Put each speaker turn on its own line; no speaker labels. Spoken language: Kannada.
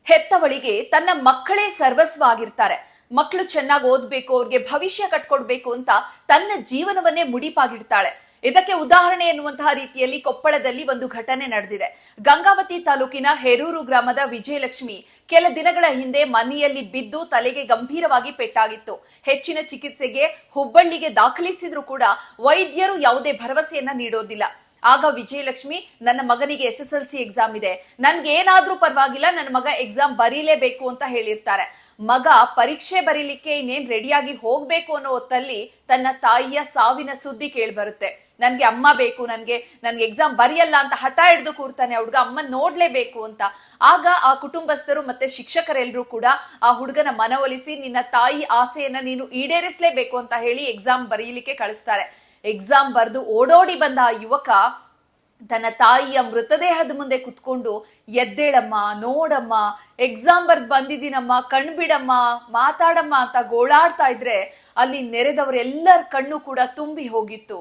ಹೆತ್ತವಳಿಗೆ ತನ್ನ ಮಕ್ಕಳೇ ಸರ್ವಸ್ವ ಆಗಿರ್ತಾರೆ. ಮಕ್ಕಳು ಚೆನ್ನಾಗಿ ಓದ್ಬೇಕು, ಅವ್ರಿಗೆ ಭವಿಷ್ಯ ಕಟ್ಕೊಡ್ಬೇಕು ಅಂತ ತನ್ನ ಜೀವನವನ್ನೇ ಮುಡಿಪಾಗಿಡ್ತಾಳೆ. ಇದಕ್ಕೆ ಉದಾಹರಣೆ ಎನ್ನುವಂತಹ ರೀತಿಯಲ್ಲಿ ಕೊಪ್ಪಳದಲ್ಲಿ ಒಂದು ಘಟನೆ ನಡೆದಿದೆ. ಗಂಗಾವತಿ ತಾಲೂಕಿನ ಹೇರೂರು ಗ್ರಾಮದ ವಿಜಯಲಕ್ಷ್ಮಿ ಕೆಲ ದಿನಗಳ ಹಿಂದೆ ಮನೆಯಲ್ಲಿ ಬಿದ್ದು ತಲೆಗೆ ಗಂಭೀರವಾಗಿ ಪೆಟ್ಟಾಗಿತ್ತು. ಹೆಚ್ಚಿನ ಚಿಕಿತ್ಸೆಗೆ ಹುಬ್ಬಳ್ಳಿಗೆ ದಾಖಲಿಸಿದ್ರು ಕೂಡ ವೈದ್ಯರು ಯಾವುದೇ ಭರವಸೆಯನ್ನ ನೀಡೋದಿಲ್ಲ. ಆಗ ವಿಜಯಲಕ್ಷ್ಮಿ, ನನ್ನ ಮಗನಿಗೆ SSLC ಎಕ್ಸಾಮ್ ಇದೆ, ನನ್ಗೆ ಏನಾದ್ರೂ ಪರವಾಗಿಲ್ಲ, ನನ್ನ ಮಗ ಎಕ್ಸಾಮ್ ಬರೀಲೇಬೇಕು ಅಂತ ಹೇಳಿರ್ತಾರೆ. ಮಗ ಪರೀಕ್ಷೆ ಬರೀಲಿಕ್ಕೆ ಇನ್ನೇನ್ ರೆಡಿಯಾಗಿ ಹೋಗ್ಬೇಕು ಅನ್ನೋ ಹೊತ್ತಲ್ಲಿ ತನ್ನ ತಾಯಿಯ ಸಾವಿನ ಸುದ್ದಿ ಕೇಳ್ಬರುತ್ತೆ. ನನ್ಗೆ ಅಮ್ಮ ಬೇಕು, ನನ್ಗೆ ಎಕ್ಸಾಮ್ ಬರೆಯಲ್ಲ ಅಂತ ಹಠ ಹಿಡಿದು ಕೂರ್ತಾನೆ ಹುಡುಗ, ಅಮ್ಮ ನೋಡ್ಲೇಬೇಕು ಅಂತ. ಆಗ ಆ ಕುಟುಂಬಸ್ಥರು ಮತ್ತೆ ಶಿಕ್ಷಕರೆಲ್ಲರೂ ಕೂಡ ಆ ಹುಡುಗನ ಮನವೊಲಿಸಿ, ನಿನ್ನ ತಾಯಿ ಆಸೆಯನ್ನ ನೀನು ಈಡೇರಿಸಲೇಬೇಕು ಅಂತ ಹೇಳಿ ಎಕ್ಸಾಮ್ ಬರೀಲಿಕ್ಕೆ ಕಳಿಸ್ತಾರೆ. ಎಕ್ಸಾಮ್ ಬರೆದು ಓಡೋಡಿ ಬಂದ ಆ ಯುವಕ ತನ್ನ ತಾಯಿಯ ಮೃತದೇಹದ ಮುಂದೆ ಕುತ್ಕೊಂಡು, ಎದ್ದೇಳಮ್ಮ, ನೋಡಮ್ಮ, ಎಕ್ಸಾಮ್ ಬರ್ದು ಬಂದಿದ್ದೀನಮ್ಮ, ಕಣ್ಬಿಡಮ್ಮ, ಮಾತಾಡಮ್ಮ ಅಂತ ಗೋಳಾಡ್ತಾ ಇದ್ರೆ ಅಲ್ಲಿ ನೆರೆದವರೆಲ್ಲರ ಕಣ್ಣು ಕೂಡ ತುಂಬಿ ಹೋಗಿತ್ತು.